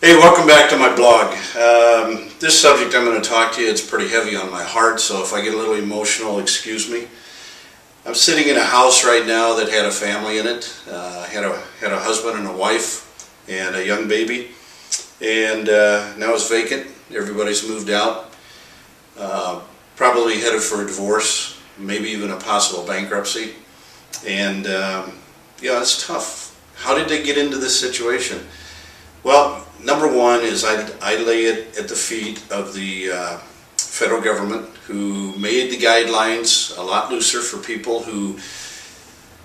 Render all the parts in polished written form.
Hey, welcome back to my blog. This subject I'm going to talk to you, it's pretty heavy on my heart, so if I get a little emotional, excuse me. I'm sitting in a house right now that had a family in it, had a husband and a wife and a young baby, and now it's vacant. Everybody's moved out, probably headed for a divorce, maybe even a possible bankruptcy, and yeah, it's tough. How did they get into this situation? Well, number one is I lay it at the feet of the federal government, who made the guidelines a lot looser for people who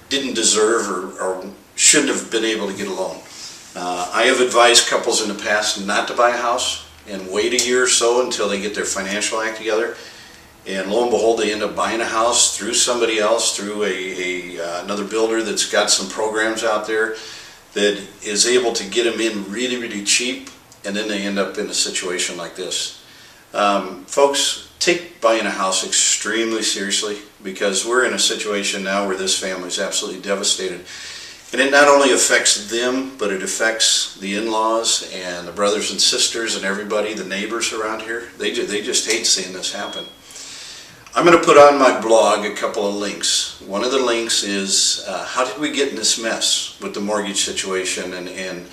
didn't deserve or shouldn't have been able to get a loan. I have advised couples in the past not to buy a house and wait a year or so until they get their financial act together. And lo and behold, they end up buying a house through somebody else, through another builder that's got some programs out there that is able to get them in really, really cheap, and then they end up in a situation like this. Folks, take buying a house extremely seriously, because we're in a situation now where this family is absolutely devastated. And it not only affects them, but it affects the in-laws and the brothers and sisters and everybody, the neighbors around here. They just hate seeing this happen. I'm going to put on my blog a couple of links. One of the links is how did we get in this mess with the mortgage situation and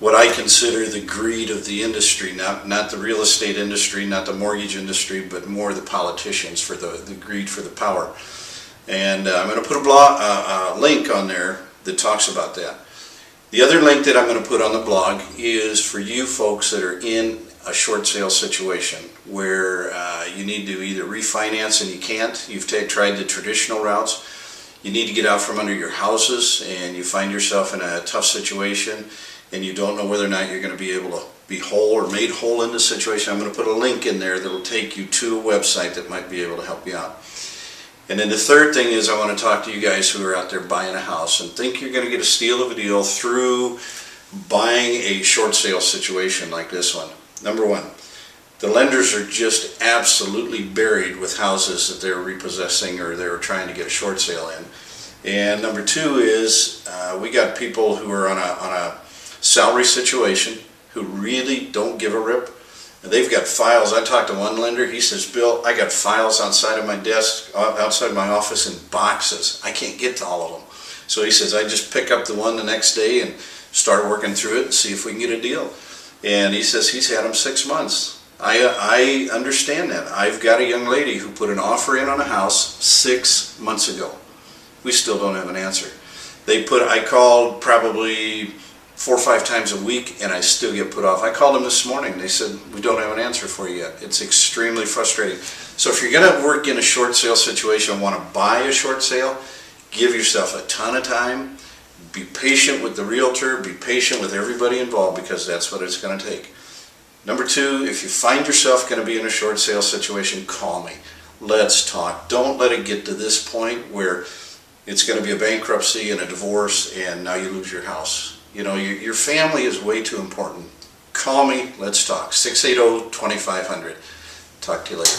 what I consider the greed of the industry, not the real estate industry, not the mortgage industry, but more the politicians for the greed for the power. And I'm going to put a link on there that talks about that. The other link that I'm going to put on the blog is for you folks that are in a short sale situation where you need to either refinance and you can't. You've tried the traditional routes. You need to get out from under your houses and you find yourself in a tough situation and you don't know whether or not you're going to be able to be whole or made whole in this situation. I'm going to put a link in there that will take you to a website that might be able to help you out. And then the third thing is I want to talk to you guys who are out there buying a house and think you're going to get a steal of a deal through buying a short sale situation like this one. Number one, the lenders are just absolutely buried with houses that they're repossessing or they're trying to get a short sale in. And number two is we got people who are on a salary situation who really don't give a rip. They've got files. I talked to one lender. He says, Bill, I got files outside of my desk, outside my office in boxes. I can't get to all of them. So he says, I just pick up the one the next day and start working through it and see if we can get a deal. And he says he's had them 6 months. I understand that. I've got a young lady who put an offer in on a house 6 months ago. We still don't have an answer. I called probably 4 or 5 times a week and I still get put off. I called them this morning. They said, we don't have an answer for you yet. It's extremely frustrating. So if you're going to work in a short sale situation and want to buy a short sale, give yourself a ton of time. Be patient with the realtor, be patient with everybody involved, because that's what it's going to take. Number two, if you find yourself going to be in a short sale situation, call me. Let's talk. Don't let it get to this point where it's going to be a bankruptcy and a divorce and now you lose your house. You know, your family is way too important. Call me, let's talk. 680-2500. Talk to you later.